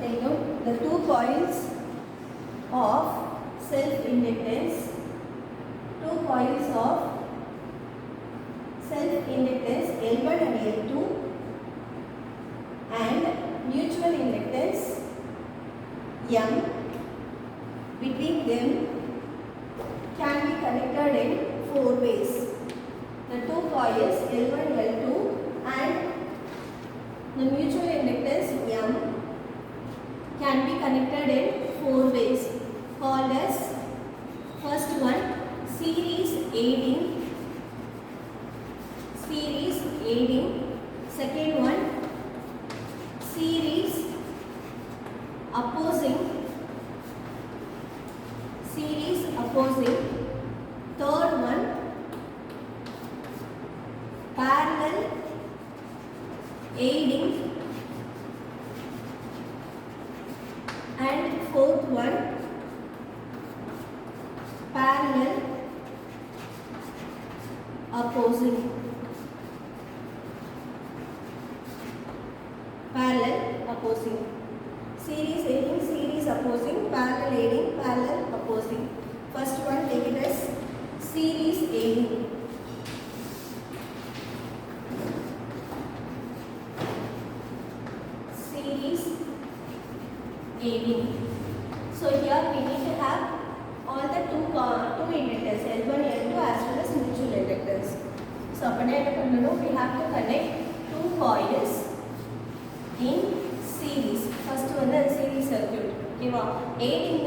take note the two coils of self-inductance, two coils of self-inductance L1 and L2 and mutual inductance M between them can be connected in four ways. The two coils L1 L2 and the mutual inductance M can be connected in four ways called as first one series aiding, second one series opposing, third one parallel aiding, and fourth one parallel opposing. Series aiding, series opposing, parallel aiding, parallel opposing. First one, take it as series aiding. So here we need to have all the two inductors L1, L2 as well as mutual inductors. So we have to connect two coils in series. First one the series circuit. Aiding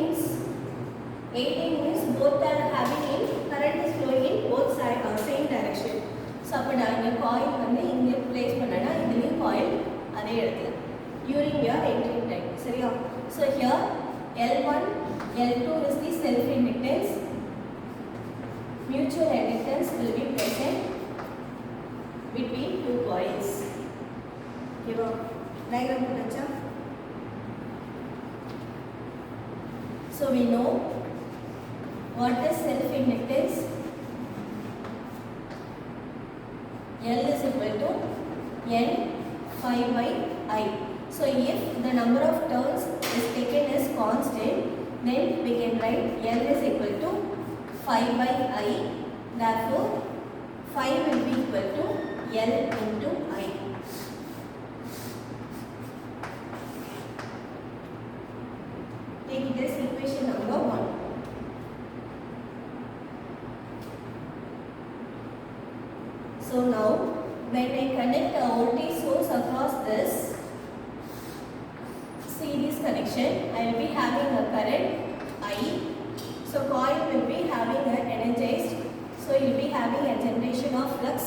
means both are having in current is flowing in both side or same direction. So appo the coil inge place pannana idhile coil adhe edutha during your entering time. Seriya? So here L1, L2 is the self inductance. Mutual inductance will be present between two coils. Diagram putacha. So we know what is self inductance. L is equal to N phi by I. So if the number of turns is taken as constant, then we can write L is equal to phi by I. Therefore, phi will be equal to L into I. Take it as equation number 1. So now, when I connect a voltage source across this series connection, I will be having a current I. So coil will be having an energized. So you will be having a generation of flux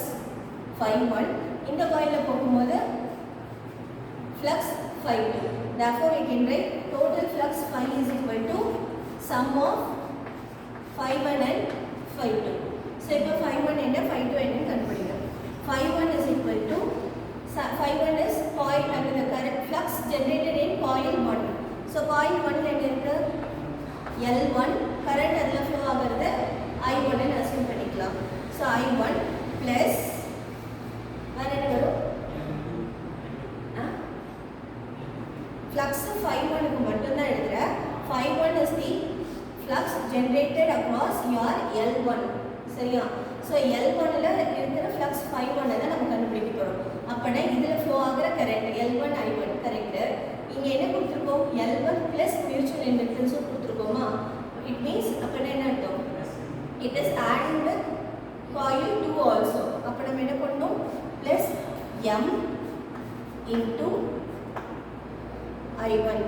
phi1. In the coil flux phi2. Therefore, we can write total flux phi is equal to sum of phi1 and phi2. So if phi1 and phi2 and phi1 is equal to phi1 is coil and the current flux generated in coil 1. So coil 1 and L1 current adla flow agarada I1 and assume panikkalam. So I1 plus flux phi1 ku mattum da edukra. Phi1 is the flux generated across your L1. சரியா? So L1 ல இருக்கிற flux phi1 அத நம்ம கண்டுபிடிக்க போறோம். அப்பனா இதுல flow ஆகுற current L1 I1 correct. இங்க என்ன கொடுத்திருக்கோம்? L1 plus mutual inductance கொடுத்திருக்கோமா? It means அப்பனா என்ன அர்த்தம்? It is adding with coil 2 also. அப்ப நம்ம என்ன பண்ணனும்? Plus M into I1.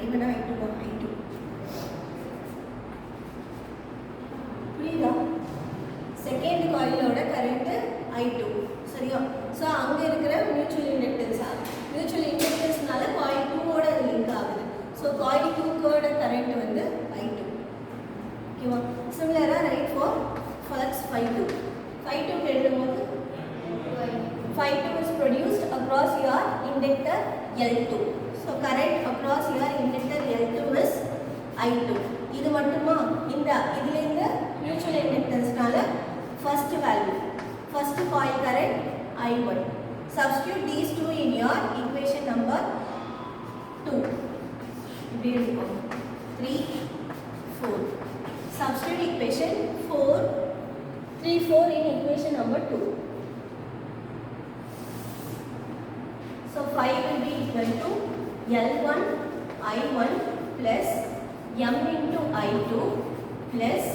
I1 I2 I2. புரியுதா? செகண்ட் காயிலோட கரண்ட் I2. சரியா? சோ அங்க இருக்கிற மியூச்சுவல் இண்டக்டன்ஸ்னால காயில் 2 ஓட லிங்க் ஆகுது. சோ காயில் 2 ஓட கரண்ட் வந்து I2. ஓகேவா? சிமிலரா right for flux phi2. phi2 எழுதும்போது phi2 is produced across your inductor L2. So current across your inductor L2 is I2. இது மட்டுமா? இதுல இந்த mutual இண்டக்டன்ஸ்னால first value, first coil current I1. Substitute these two in your equation number 2 இப்படி இருக்கும் 3 4 substitute equation 4 3 4 in equation number 2. So 5 will be equal to L1 I1 plus M into I2 plus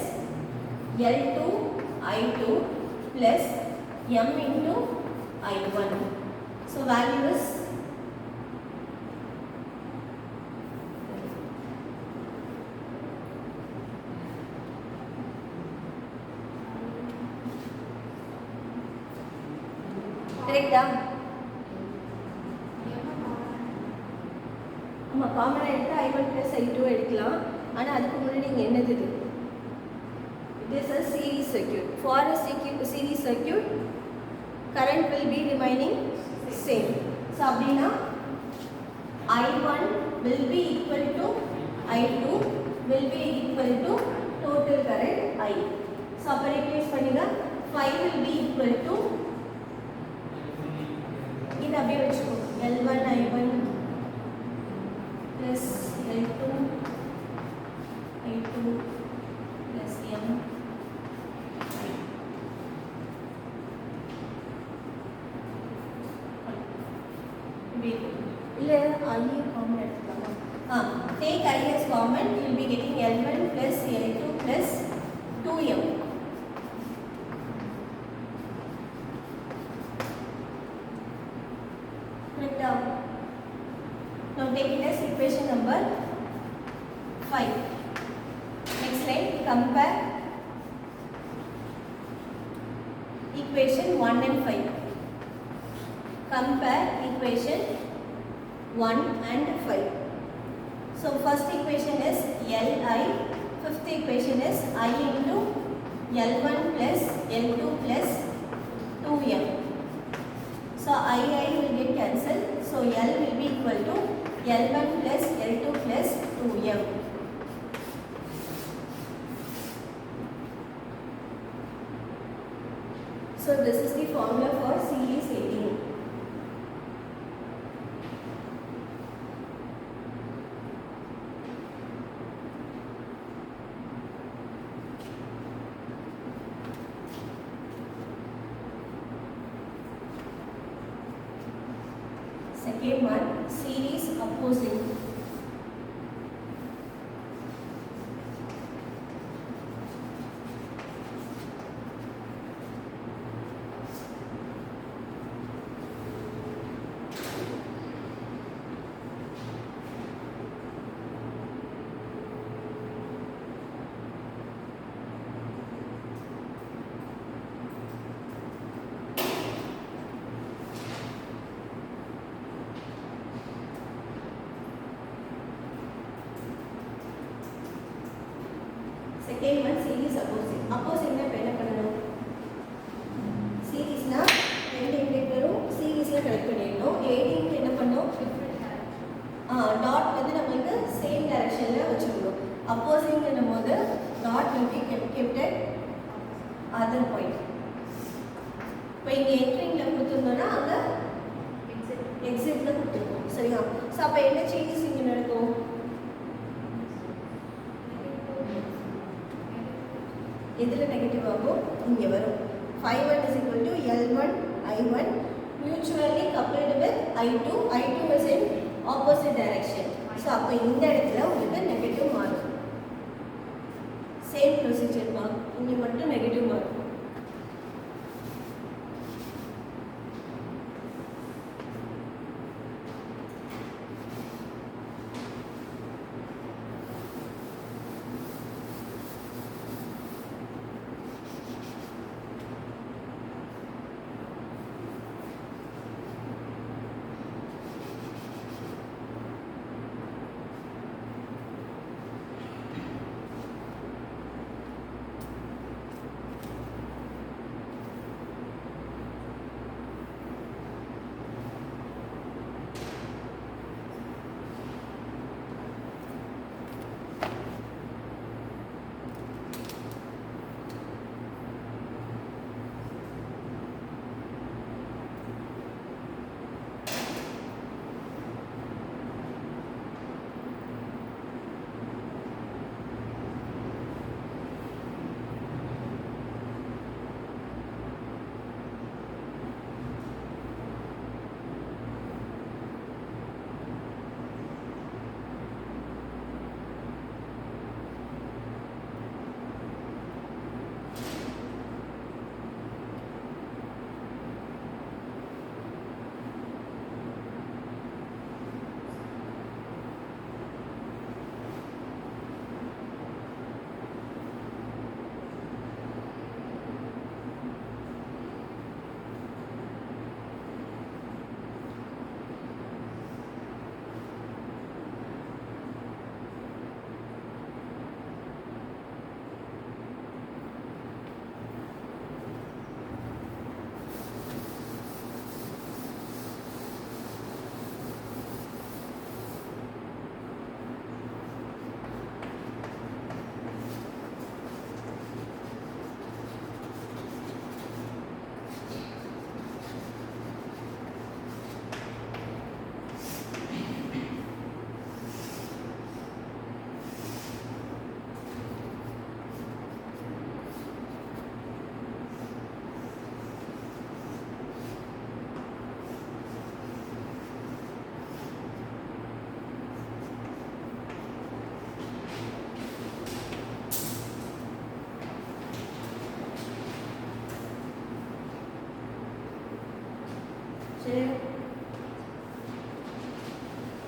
L2 I2 plus M into I1. So value is correct. நம்ம காமனாக எடுத்து I1 plus I2 எடுக்கலாம். ஆனால் அதுக்கு முன்னாடி இங்கே என்னது இது? It is a series circuit. For a series circuit, current will be remaining same. So அப்படின்னா I1 will be equal to I2 will be equal to total current I. So அப்போ replace பண்ணுங்க 5 will be equal to இது அப்படியே வச்சுக்கோ L1 I1 plus L2 I2 plus M I. இல்லை I common எடுத்துக்கலாமா? Take I as common, you will be getting L1 plus L2 plus 2M. Now take it as equation number 5. Next line, compare equation 1 and 5. Compare equation 1 and 5. So first equation is Li, fifth equation is I into L1 plus L2 plus 2M. So I will get cancelled. So L will be equal to L1 plus L2 plus 2M. So this is the formula for series 18. Second one, series opposing. Second one, series opposing. Opposing na pwede panalo. Series na ரெண்டு இண்டக்டரும் சீரிஸ்ல connect பண்ணிடணும். 18 என்ன பண்ணோம்? Dot வந்து நம்மளுக்கு same டைரக்ஷன்ல வச்சுக்கணும். opposing என்னும்போது dot will be kept at other point. இப்போ இங்க என்ட்ரிங்ல கொடுத்திருந்தோம்னா அங்க எக்ஸிட்ல கொடுத்திருக்கோம். சரியா? சோ அப்ப என்ன சேஞ்சஸ் இங்க நடக்கும்? எதில் நெகட்டிவ் ஆகும்? இங்கே வரும். 5 is equal to L1 I1 mutually coupled with I2. I2 is in opposite direction. So அப்போ இந்த இடத்துல உங்களுக்கு நெகட்டிவ் மாறும். சேம் ப்ரொசீஜர் தான், இங்கே மட்டும் நெகட்டிவ் மாறும்.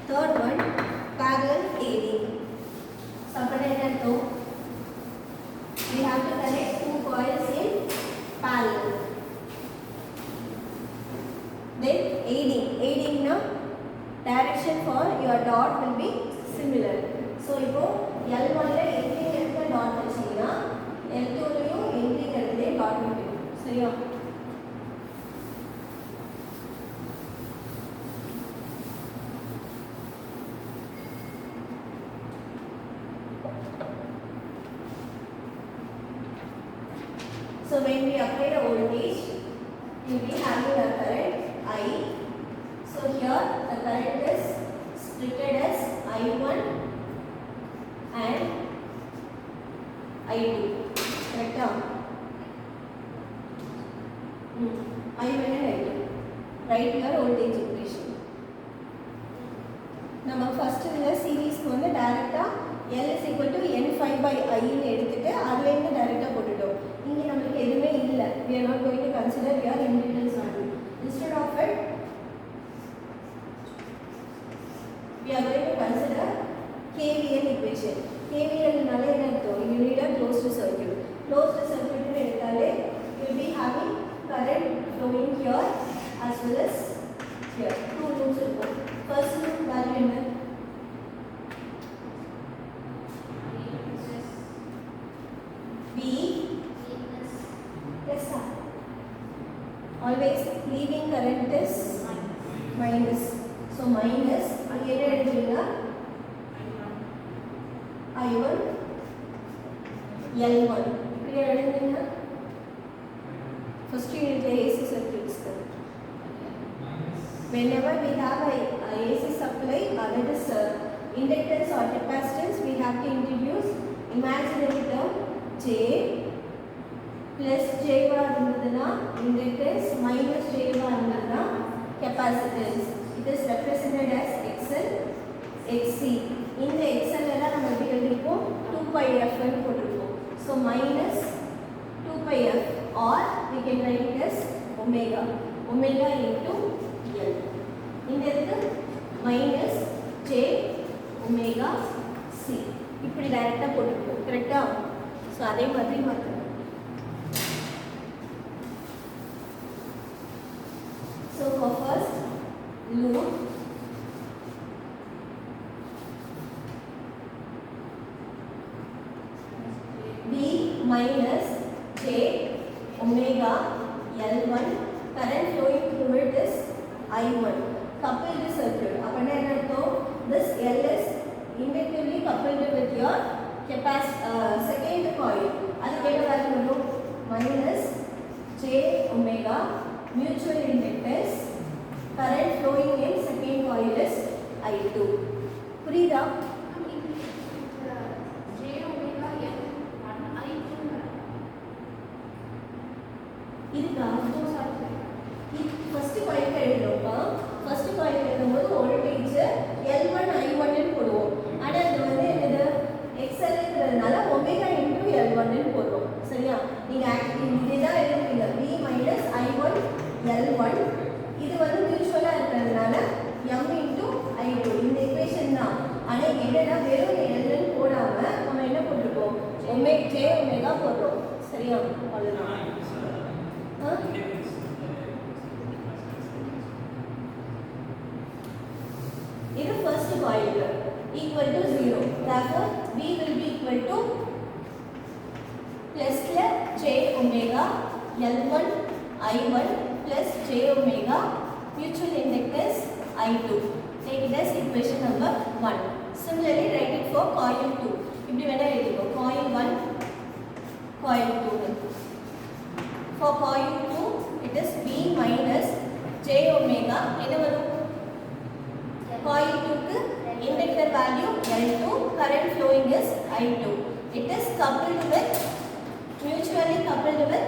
Third one, parallel aiding. So, we have to connect two coils in parallel. Then aiding now, direction for your dot will be similar. So, L1 la entering edutha dot vechina L2 layum entering edutha dot vekkணும். சரியா? So when we apply the voltage, you will be having a current I. So here the current is splitted as I1 and I2. Correct? I1 and I2. Write your voltage equation. நம்ம first இந்த சீரிஸ்க்கு வந்து டைரக்ட்டா L is equal to N5 by I ன்னு எடுத்துட்டு அதுல இருந்து டைரக்ட்டா போட்டுட்டோம். இங்க நமக்கு எதுமே இல்ல. We are not going to consider your impedance value. Instead of it, we are going to consider KVL equation. KVL னால என்ன அர்த்தம்? You need a closed circuit. Closed circuit னு எடுத்தாலே you will be having current flowing here as well as here. Two loops இருக்கும். First loop value என்ன? V plus R. Always leaving current is minus. So minus again எடுத்தீங்கன்னா I1 L1 இப்படி எழுதுனீங்கன்னா first unit AC circuits. Whenever we have a AC supply, that is inductance or capacitance, we have to introduce imaginary term J plus J bar irundadna inductance minus J bar irundadna capacitance. It is represented as XL, XC. In the XL la nama eppadi eludipom 2 pi f nu potirupom. So minus 2 pi f, or we can write it as omega into L. இந்த இடத்துல minus J omega C. இப்படி டைரக்ட்டா போட்டுருக்கோம். கரெக்ட்டா? So அதே மாதிரி மாத்தணும். So for first loop, V minus J omega L1, current flowing through it is I1. Coupled circuit. அப்பனா என்ன அர்த்தம்? This L is inductively coupled with your second coil. அதுக்கு என்ன வேல்யூ வரும்? minus J omega mutual inductance, current flowing in second coil is I2. புரியுதா? J omega L1 I2 இதுக்கா first coil எழுதுறோம்ப்பா. First coil எழுதும்போது voltage L1 I1 ன்னு போடுவோம். ஆனா அது வந்து என்னது? XL ன்றதுனால ஒமேகா into L1 ன்னு போடுறோம். சரியா? நீங்க இதுதான் எழுதுறீங்க. V minus I1 L1. இது வந்து மியூச்சுவலா இருக்கிறதுனால M into I2. இந்த ஈக்குவேஷன் தான். ஆனா என்னன்னா வெறும் L ன்னு போடாம நம்ம என்ன போட்டுருக்கோம்? J omega போடுறோம். சரியா? அவ்வளவுதான். இது first coil equal to 0. Therefore, V will be equal to plus J omega L1 I1 plus J omega mutual inductance I2. Take it as equation number 1. Similarly, write it for coil 2. இப்படி வேணா எழுதிக்கோ. Coil 1, coil 2. For coil 2, it is V minus J omega. என்ன வரும்? Coil 2 க்கு inductor value L2, current flowing is I2. It is mutually coupled with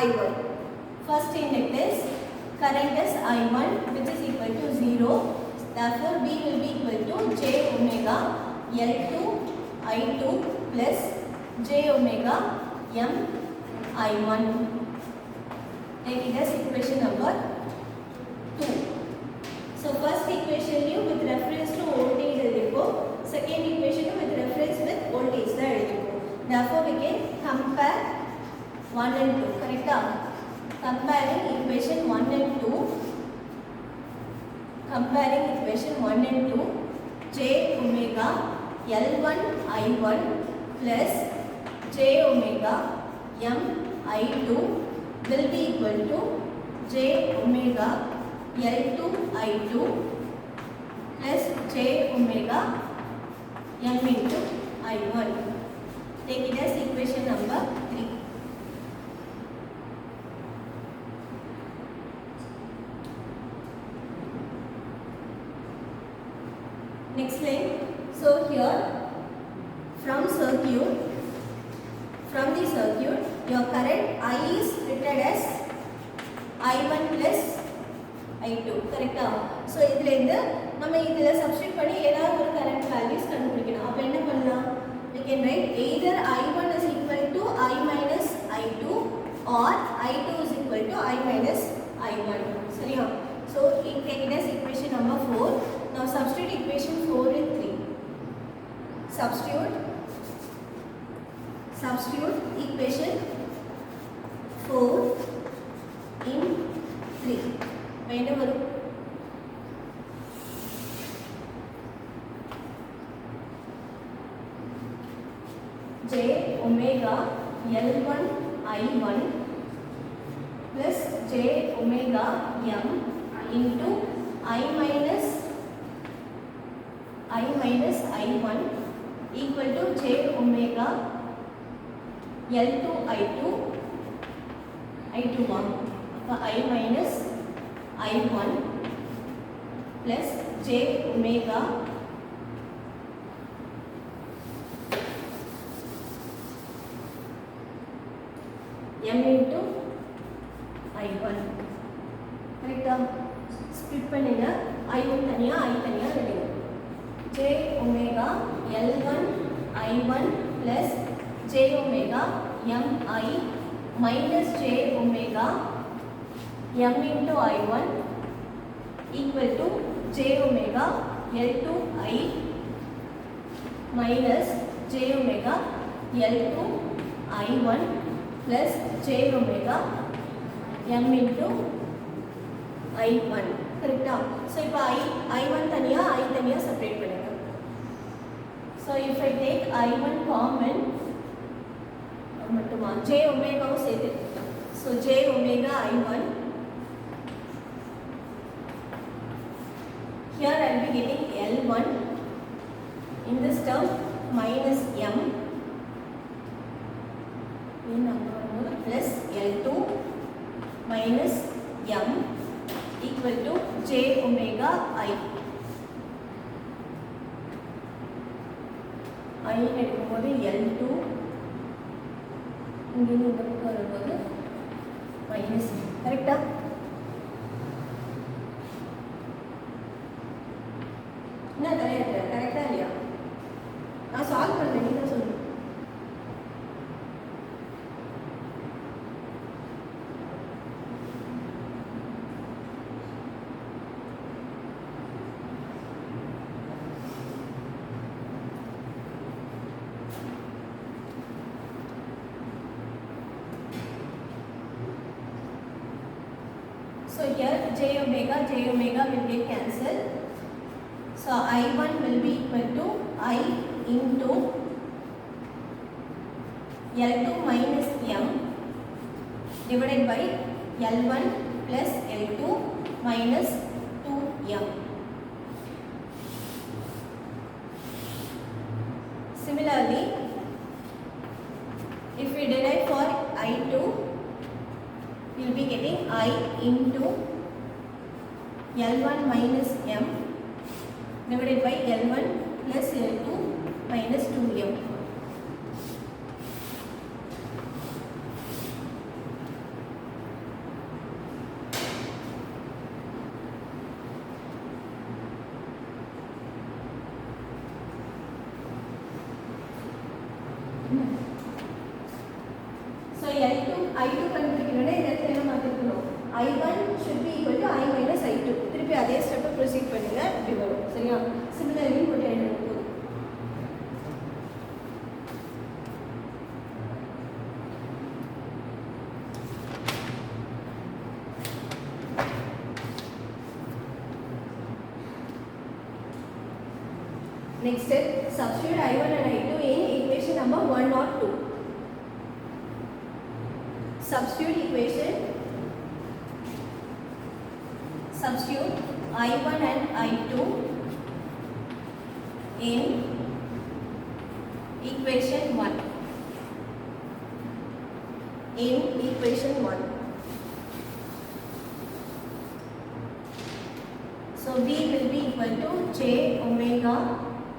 I1. First inductance, current is I1, which is equal to 0. Therefore, V will be equal to J omega L2 I2 plus J omega M I1. Take it as equation number 2. So first equation you with reference 1 and 2 கரெக்டா comparing equation 1 and 2 comparing equation 1 and 2 j omega L1 I1 plus j omega m I2 will be equal to j omega L2 I2 plus j omega m into I1. Take it as equation number 3. Next line. So here from the circuit your current I is written as I1 plus I2 கரெக்ட்டா so இதுல இருந்து நம்ம இதுல substitute பண்ணி ஏதாவது ஒரு current values கண்டுபிடிக்கணும் அப்ப என்ன பண்ணலாம் we can write either I1 is equal to I minus I2 or I2 is equal to I minus I1 சரியா so we take it as equation number 4. Now substitute equation 4 in 3. Substitute equation 4 in 3. When j omega L1 I1 plus j omega m into I minus I1 equal to j omega L2 I2 1 I minus I1 plus j omega m into I1 கரெக்ட்டா split பண்ணுங்க I1 தனியா I தனியா எழுதுங்க j omega L1 I1 plus j omega mi minus j omega m into I1 equal to j omega L2 I minus j omega L2 I1 plus j omega m into I1 கரெக்ட்டா so இப்போ I1 தனியா I தனியா separate பண்ணுங்க so if I take I1 common மட்டுமா j omega வும் சேர்த்து so j omega I1 here I will be getting L1 in this term minus m plus L2 minus m equal to j omega I எடுக்கும்போது L2 இங்கிருந்து இந்த பக்கம் வரும்போது minus கரெக்டா என்ன கரெக்டா இல்லையா நான் சால்வ் பண்ணுறேன் நீங்க சொல்லுங்க So here j omega will get cancelled. So I1 will be equal to I into L2 minus m divided by L1 plus L2 minus 2m. Similarly, if we derive for I2, we will be getting I into L1 minus m divided by L1 plus L2 minus 2m. So I2 கண்டுபிடிக்கணும்னா இந்த இடத்துல என்ன மாத்திக்கணும் I1 should be equal to I minus I2 திருப்பி அதே ஸ்டெப்பை proceed பண்ணுங்க இப்படி வரும் சரியா சிமிலர்லி போட்டு எழுதுங்க Next step, substitute I1 and I2 in equation number 1 or 2. Substitute I1 and I2 in equation 1. In equation 1. So V will be equal to J omega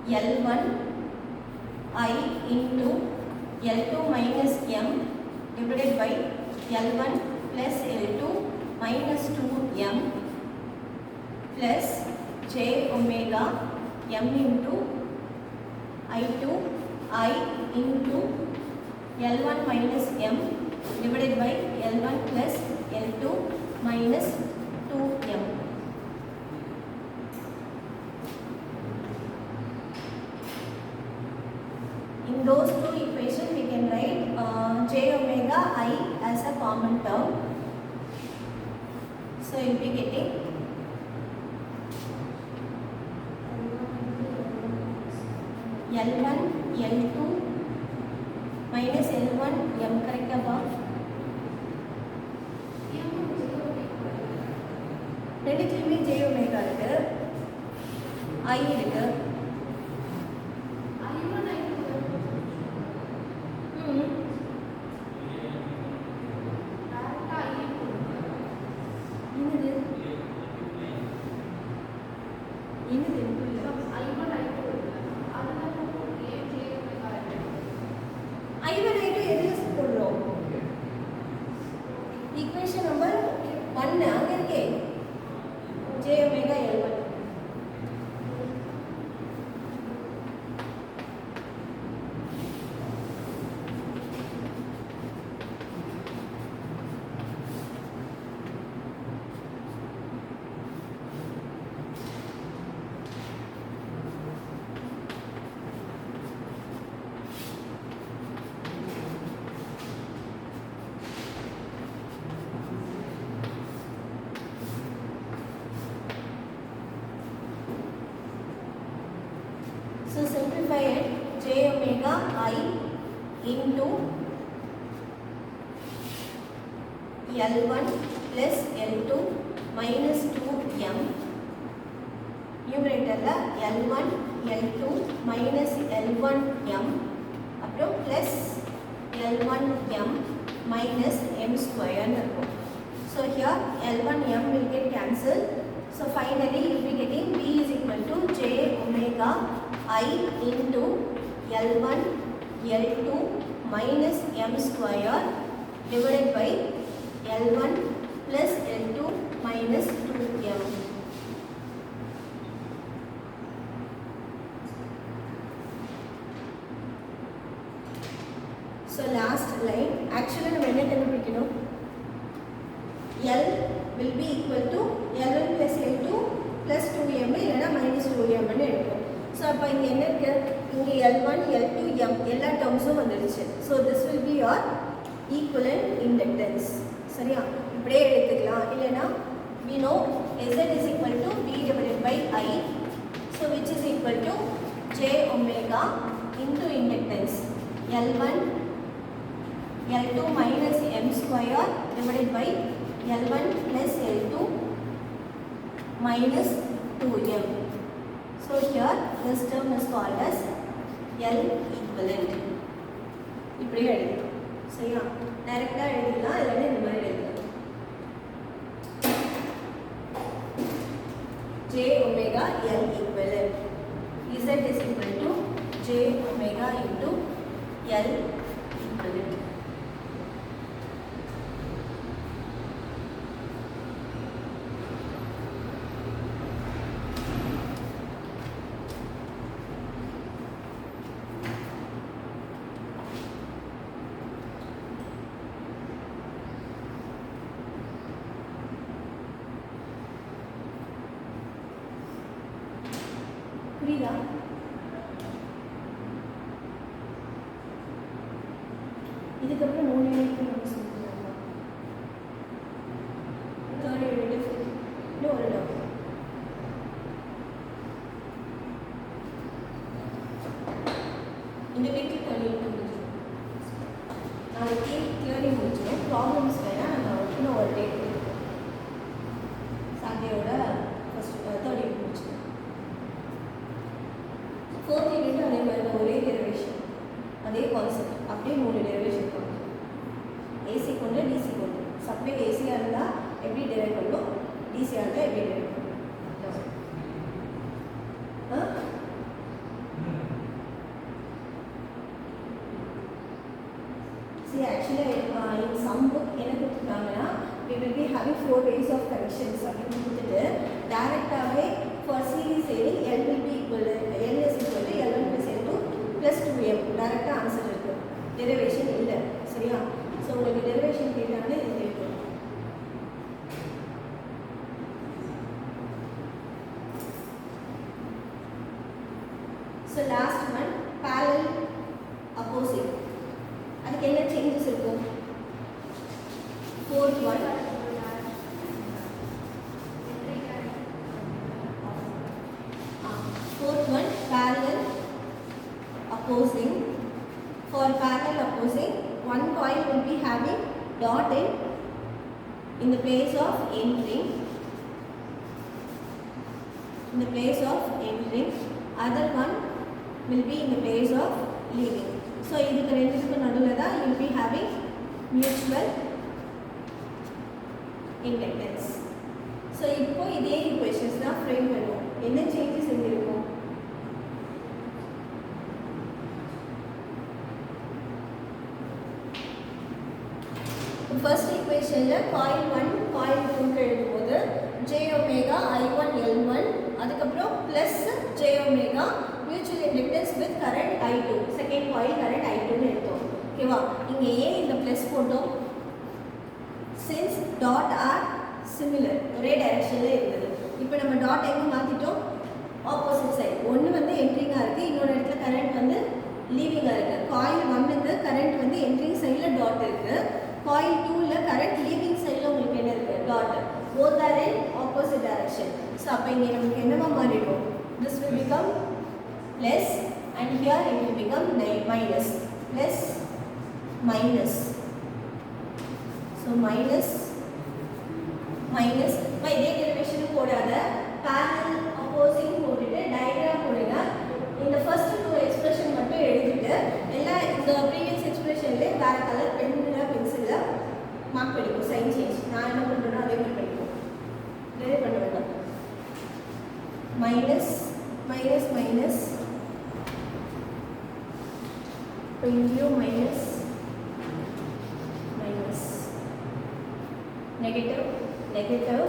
L1 I into L2 minus M divided by L1 plus L2 minus 2M plus J omega M into I2 I into L1 minus M divided by L1 plus L2 minus 2M. In those two equations, we can write J omega I as a common term. So you will be getting L1 L2 minus L1 M, correct above? ரெண்டுத்துலையுமே J omega இருக்கு, I இருக்கு. Equation number 1 அங்க இருக்கே J omega L1. So simplify it, J omega I into L1 plus L2 minus 2M. Numerator L1 L2 minus L1M அப்புறம் plus L1M minus M square இருக்கும். So here L1M will get cancelled. So finally you will be getting V is equal to J omega I into L1 L2 minus M square divided by L1 plus L2 minus 2M. So last line, actually நம்ம என்ன கண்டுபிடிக்கணும்? L will be equal to L1 plus L2 plus 2M இல்லைனா minus 2M ன்னு எடுக்கும். So அப்போ இங்கே என்ன இருக்கு? இங்கே L1 L2 M எல்லா டேர்ம்ஸும் வந்துடுச்சு. So this will be your equivalent inductance. சரியா? இப்படியே எடுத்துக்கலாம். இல்லைனா we know Z is equal to V divided by I, so which is equal to J omega into inductance L1 L2 minus M square divided by L1 plus L2 minus 2M. So here this term is called as L equivalent. இப்படியே எழுதலாம். சரியா? டைரக்டா எழுதலாம், இல்லைன்னா இந்த மாதிரி எழுதலாம். J omega L equivalent. Z is equal to J omega into L equivalent. புரியுதா? இதுக்கப்புறம் 3 யூனிட் நம்ம சொல்லிக்கலாம். தேர்ட் யூனிட் இன்னும் ஒரு டவுட். இந்த வீக்கில் பண்ணிட்டு முடிச்சிடும். நாளைக்கு தியரி முடிச்சிடும். ப்ராப்ளம்ஸ் வேணால் நம்ம இன்னும் ஒரு டேட் கொடுப்போம். சண்டேயோட தேர்ட் யூனிட் முடிச்சிடும். ஃபோர்த் யூனிட் அதே மாதிரி தான், ஒரே டெரிவேஷன், அதே கான்செப்ட், அப்படியே 3 டெரிவேஷன் பண்ணுறோம். ஏசி கொண்டு டிசி கொண்டு. சப்ளை ஏசியாக இருந்தால் எப்படி டெரைவ் பண்ணணும், டிசியாக இருந்தால் எப்படி டெரைவ் பண்ணணும். See, actually, in some book என்ன கொடுத்துருக்காங்கன்னா, we will be having 4 ways of connections அப்படின்னு கொடுத்துட்டு டேரெக்டாகவே for series sailing L will be equal to L is equal to L1 plus L2 plus 2M டேரெக்டாக ஆன்சர் இருக்குது. Derivation இல்லை, சரியா? So உங்களுக்கு டெரிவேஷன் கேட்டாங்கன்னா இது தேவைப்படும். So last one parallel opposite. அதுக்கு என்ன சேஞ்சஸ் இருக்கும்? Fourth one parallel opposing. For parallel opposing, one coil will be having dot in the place of entering. In the place of entering, other one will be in the place of leaving. So இதுக்கு ரெண்டுக்கு நடுவில் தான் you will be having mutual inductance. So இப்போ இதே equations தான் frame பண்ணுவோம். என்ன changes இங்க இருக்கும்? First equation ல coil 1 coil 2 எழுதும்போது j omega I1 L1 அதுக்கப்புறம் plus j omega mutual inductance with current I2, second coil current I2 னு எடுத்தோம். ஓகேவா? இங்க ஏன் இந்த plus போட்டோம்? Since dot are similar, ஒரே டைரக்ஷன்ல இருந்தது. இப்போ நம்ம டாட் எங்க மாத்திட்டோம்? Opposite side. ஒன்னு வந்து என்ட்ரிங்கா இருக்கு, இன்னொரு இடத்துல கரண்ட் வந்து லீவிங்கா இருக்கு. காயில் 1க்கு கரண்ட் வந்து என்ட்ரிங் சைடுல டாட் இருக்கு. காயில் 2ல கரண்ட் லீவிங் சைடுல உங்களுக்கு என்ன இருக்கு? Dot. both are in opposite direction. So அப்ப இங்க நமக்கு என்னவா மாறிடும்? This will become plus and here it will become minus. Plus minus. So minus minus by இதே derivation போடாத parallel opposing போட்டுட்டு diagram போடுங்க. இந்த first two expression மட்டும் எழுதிட்டு எல்லா இந்த previous expressionல வேற கலர் பென்ல பென்சில்ல மார்க் பண்ணிக்கோ. சைன் சேஞ்ச் நான் என்ன பண்றேனோ அதே மாதிரி பண்ணிக்கோ. டெரைவ் பண்ண வேண்டாம். minus minus minus இப்போ இங்கேயும் minus minus negative negative.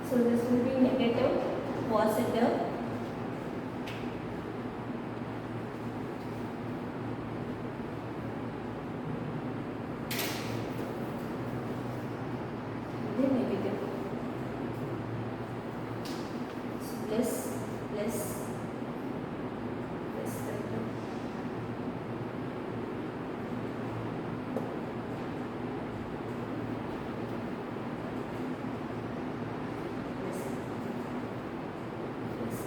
So this will be negative positive. Then negative. So plus plus plus negative. Plus plus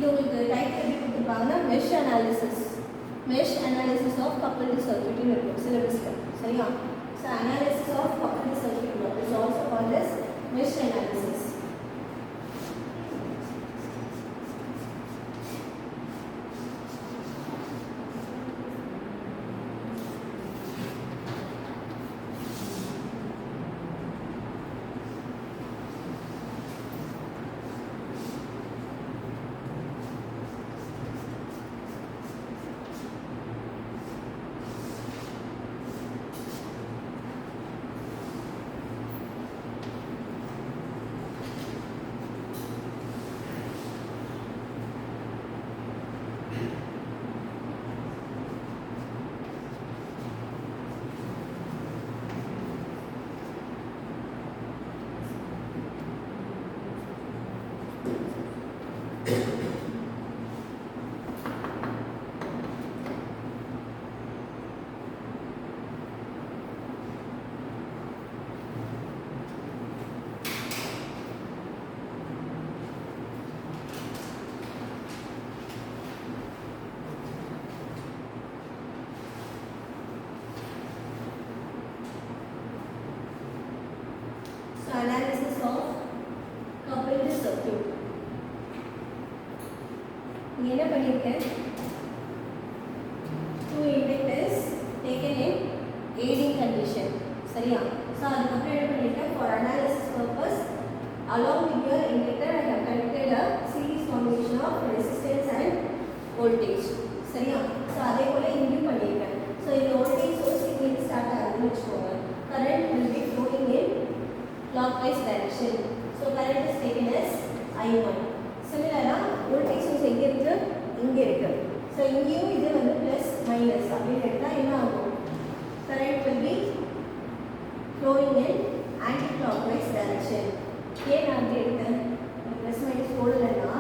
இது உங்களுக்கு டைப் எப்படி கொடுத்துருப்பாங்கன்னா மெஷ் அனாலிசிஸ் ஆஃப் கப்பிள்டு சர்க்யூட்னு இருக்கும் சிலபஸ்க்கு. சரியா? So analysis of coupled circuit is also called as mesh analysis. Analysis of coupled circuit. என்ன பண்ணிருக்கேன்? Two inductors taken in aiding condition. சரியா? So அதுக்கப்புறம் என்ன பண்ணிருக்கேன்? For analysis purpose, along with your inductor, I have connected a series combination of resistance and voltage. சரியா? So அதே போல இங்கேயும் பண்ணிருக்கேன். So இந்த voltage source இங்க ஸ்டார்ட் ஆகுதுன்னு வச்சுக்கோங்க. Current will be flowing in clockwise direction. So current is taken as I1. Similarly, voltage source எங்க இருக்கு? இங்க இருக்கு. So இங்கேயும் இது வந்து plus minus அப்படி எடுத்தா என்ன ஆகும்? Current will be flowing in anti-clockwise direction. ஏன் நான் அப்படி எடுத்தேன்? plus minus போடலன்னா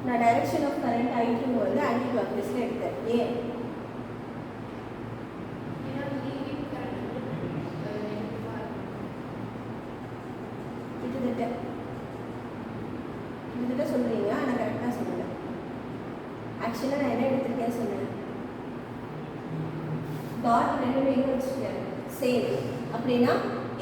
நான் direction of current I2 வந்து anti-clockwise எடுத்தேன். ஏன்? இதுதான் சொல்றீங்க, ஆனால் கரெக்டாக சொல்லல. ஆக்சுவலாக நான் என்ன எடுத்திருக்கேன் சொன்னேன், டாட் ரெண்டு எங்கே வச்சுருக்கேன் சேம். அப்படின்னா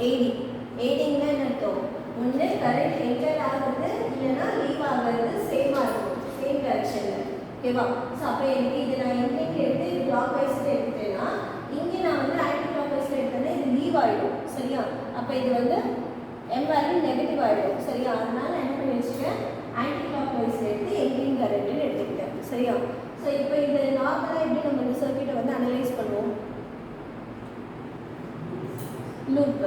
எய்டிங்னா என்ன அர்த்தம்? ஒன்று கரண்ட் என்டர் ஆகுறது இல்லைன்னா லீவ் ஆகுறது சேமாக இருக்கும், சேம் டைரக்ஷனில். ஓகேவா? ஸோ அப்போ எனக்கு இது நான் எங்கேங்க எடுத்து இது கிளாக் வைஸில் எடுத்தேன்னா இங்கே நான் வந்து ஆன்டி கிளாக் வைஸில் எடுத்தேன்னா இது லீவ் ஆகிடும். சரியா? அப்போ இது வந்து m வேல்யூ நெகட்டிவ் ஆகிடும். சரியா? அதனால நான் என்ன பண்ணி வச்சுட்டேன், ஆன்டி கிளாக் வைஸ் எடுத்து எங்கேயும் கரண்ட்னு எடுத்துக்கிட்டேன். சரியா? ஸோ இப்போ இது நார்மலாக எப்படி நம்ம இந்த சர்க்யூட்டை வந்து அனலைஸ் பண்ணுவோம்? லூப்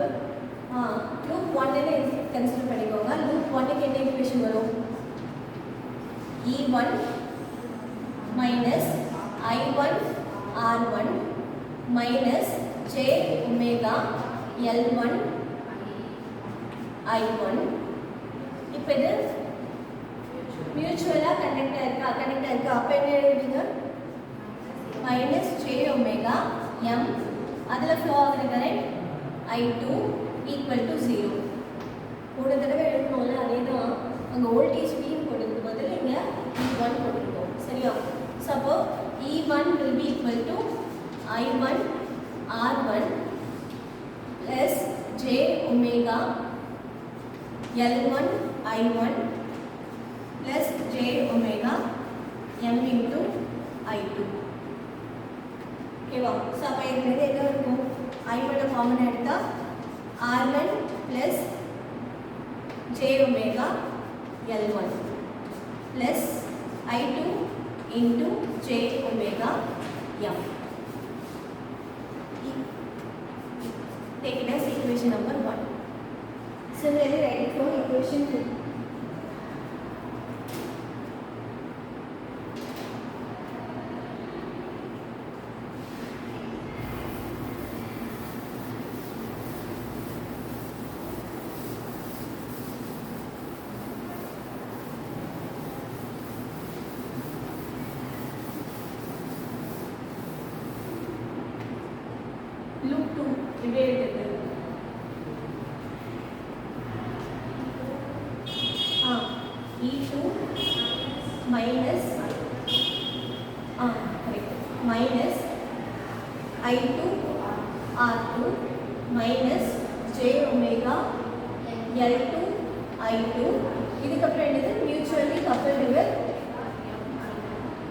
லூப் 1ன்னு கன்சிடர் பண்ணிக்கோங்க. லூப் 1க்கு என்ன ஈக்குவேஷன் வரும்? E1 minus I1 R1 minus J omega L1 I1. இப்போ இது மியூச்சுவலாக கனெக்ட் ஆயிருக்கா? அப்போ என்ன எழுதுங்க? மைனஸ் J ஒமேகா M, அதில் ஃப்ளோ ஆகிற கரண்ட் I2 ஈக்குவல் டு 0. ஒரு தடவை எழுதணும்ல, அதே தான் அங்கே வோல்டேஜ் V போடுறது பதில் இங்கே E1 போட்டிருக்கோம். சரியா? ஸோ அப்போ E1 will be equal to I1 R1 plus J omega L1 I1 plus J omega M into I2. ஓகேவா? ஸோ அப்போ இதுலேருந்து என்ன இருக்கும்? I1 காமன் எடுத்தால் R1 plus J omega L1 plus I2 into J omega M. Take it as equation number 1. Similarly, write it for equation 2. Loop 2 இப்படியே எடுத்துக்கு. minus correct, minus I2 R2 minus j omega L2 I2 இதுக்கப்புறம் என்னது mutually coupled with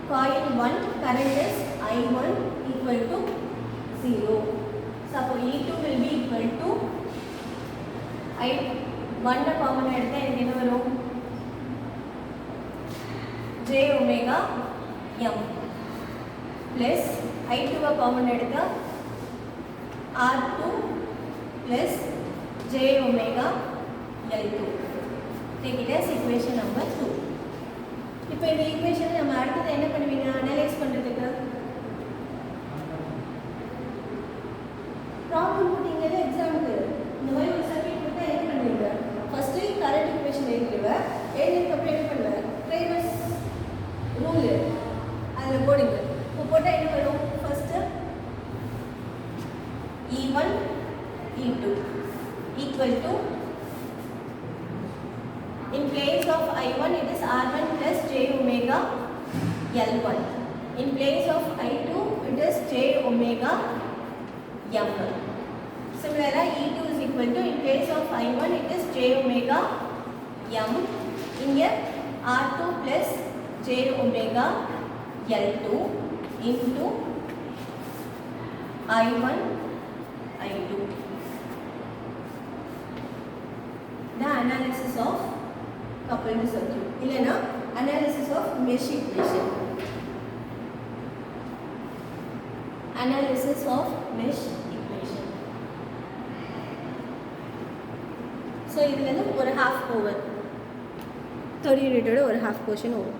coil 1 current is I1 equal to 0. So E2 will be equal to I1 common எடுத்தா எனக்கு என்ன வரும் j omega m plus I2 common எடுத்தா R2 plus j omega L2. Take it as equation number 2. இப்போ இந்த ஈக்குவேஷனை நம்ம அடுத்தது என்ன பண்ணுவீங்க அனலைஸ் பண்ணுறதுக்கு ப்ராப்ளம் போட்டிங்கன்னு எக்ஸாமுக்கு இந்த மாதிரி ஒரு சர்க்யூட் கொடுத்தா என்ன பண்ணுவீங்க ஃபஸ்ட்டு கரண்ட் ஈக்குவேஷன் எழுதிடுவேன் எழுதினதுக்கப்புறம் என்ன பண்ணுவேன் ட்ரைவர்ஸ் ரூல் அதில் போடுங்க இப்போ போட்டால் என்ன வரும் first E1 E2 equal to in place of I1 it is R1 plus j omega L1. In place of I2 it is j omega M. Similarly E2 is equal to in place of I1 it is j omega M. In here R2 plus j omega L2 into I1 I2. The analysis of coupled circuit. இல்லனா analysis of mesh equation. Analysis of mesh equation. So இதுல இருந்து ஒரு half over 30 யூனிட்டோட ஒரு half portion வரும்.